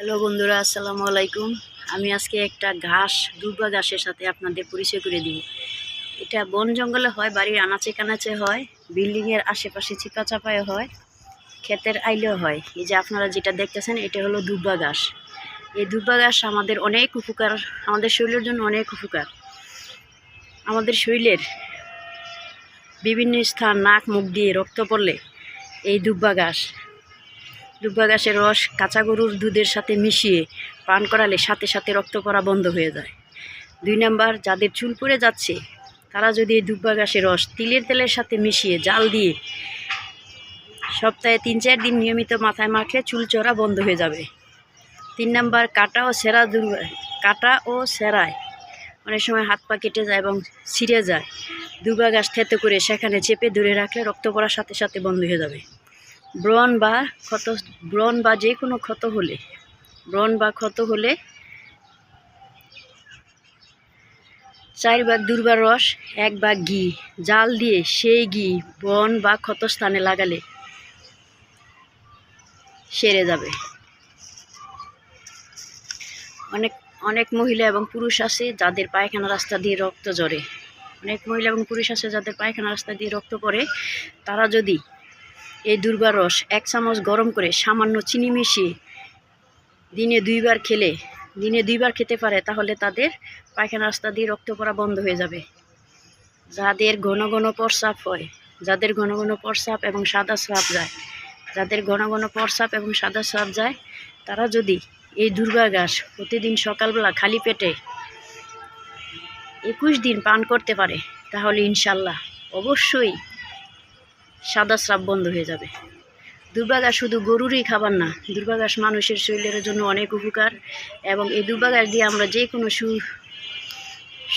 Hello বন্ধুরা, আসসালামু আলাইকুম। আমি আজকে একটা দুর্বা ঘাসের সাথে আপনাদের পরিচয় করে দিব। এটা বন জঙ্গলে হয়, বাড়ির আনাচে কানাচে হয়, বিল্ডিংয়ের আশেপাশে চিপা চাপায় হয়, ক্ষেতের আইলেও হয়। এই যে আপনারা যেটা দেখতেছেন, এটা হলো দুর্বা ঘাস। এই দুর্বা ঘাস আমাদের অনেক উপকার, আমাদের শরীরের জন্য অনেক উপকার। আমাদের শরীরের বিভিন্ন স্থান নাক মুখ দিয়ে রক্ত পড়লে এই দুর্বা ঘাসের রস কাঁচা গরুর দুধের সাথে মিশিয়ে পান করালে সাথে সাথে রক্ত পড়া বন্ধ হয়ে যায়। 2 নাম্বার, যাদের চুল পড়ে যাচ্ছে তারা যদি এই দুব্বা ঘাসের রস তিলের তেলের সাথে মিশিয়ে জাল দিয়ে সপ্তাহে 3-4 দিন নিয়মিত মাথায় মাখলে চুল চড়া বন্ধ হয়ে যাবে। 3 নাম্বার, কাটা ও সেরায় অনেক সময় হাত পা কেটে যায় এবং ছিঁড়ে যায়। দুর্বা ঘাস থেতো করে সেখানে চেপে ধরে রাখলে রক্ত পড়ার সাথে সাথে বন্ধ হয়ে যাবে। ব্রণ বা যে কোনো ক্ষত হলে 4 ভাগ দুর্বার রস 1 ভাগ ঘি জাল দিয়ে সেই ঘি ব্রণ বা ক্ষত স্থানে লাগালে সেরে যাবে। অনেক অনেক মহিলা এবং পুরুষ আছে যাদের পায়খানা রাস্তা দিয়ে রক্ত ঝরে। পড়ে। তারা যদি এই দুর্বার রস 1 চামচ গরম করে সামান্য চিনি মিশিয়ে দিনে 2 বার খেতে পারে, তাহলে তাদের পায়খানা রাস্তা দিয়ে রক্ত পড়া বন্ধ হয়ে যাবে। যাদের ঘন ঘন প্রস্রাব এবং সাদা স্রাব যায়, তারা যদি এই দুর্বা ঘাস প্রতিদিন সকালবেলা খালি পেটে 21 দিন পান করতে পারে, তাহলে ইনশাল্লাহ অবশ্যই সাদা স্রাব বন্ধ হয়ে যাবে। দুর্বা ঘাস শুধু গরুরই খাবার না, দুর্বা ঘাস মানুষের শরীরের জন্য অনেক উপকার। এবং এই দুর্বা ঘাস দিয়ে আমরা যে কোনো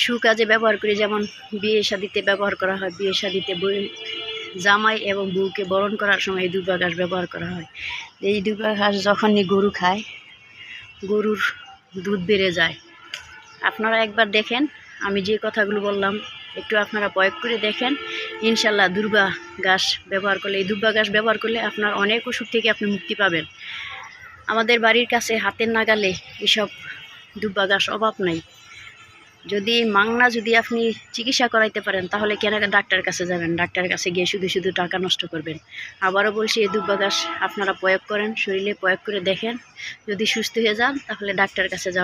সুকাজে ব্যবহার করি, যেমন বিয়ে শাদিতে ব্যবহার করা হয়। বিয়ে শাদিতে জামাই এবং বউকে বরণ করার সময় এই দুর্বা ঘাস ব্যবহার করা হয়। এই দুর্বা ঘাস যখনই গরু খায়, গরুর দুধ বেড়ে যায়। আপনারা একবার দেখেন, আমি যে কথাগুলো বললাম একটু আপনারা প্রয়োগ করে দেখেন। ইনশাল্লাহ এই দুর্বা ঘাস ব্যবহার করলে আপনার অনেক ওষুধ থেকে আপনি মুক্তি পাবেন। আমাদের বাড়ির কাছে হাতের নাগালে এসব দুর্বা ঘাস অভাব নাই। যদি আপনি চিকিৎসা করাইতে পারেন, তাহলে কেন ডাক্তারের কাছে যাবেন? ডাক্তারের কাছে গিয়ে শুধু টাকা নষ্ট করবেন। আবারও বলছি, এই দুর্বা ঘাস আপনারা প্রয়োগ করেন, শরীরে প্রয়োগ করে দেখেন। যদি সুস্থ হয়ে যান, তাহলে ডাক্তারের কাছে যাওয়ার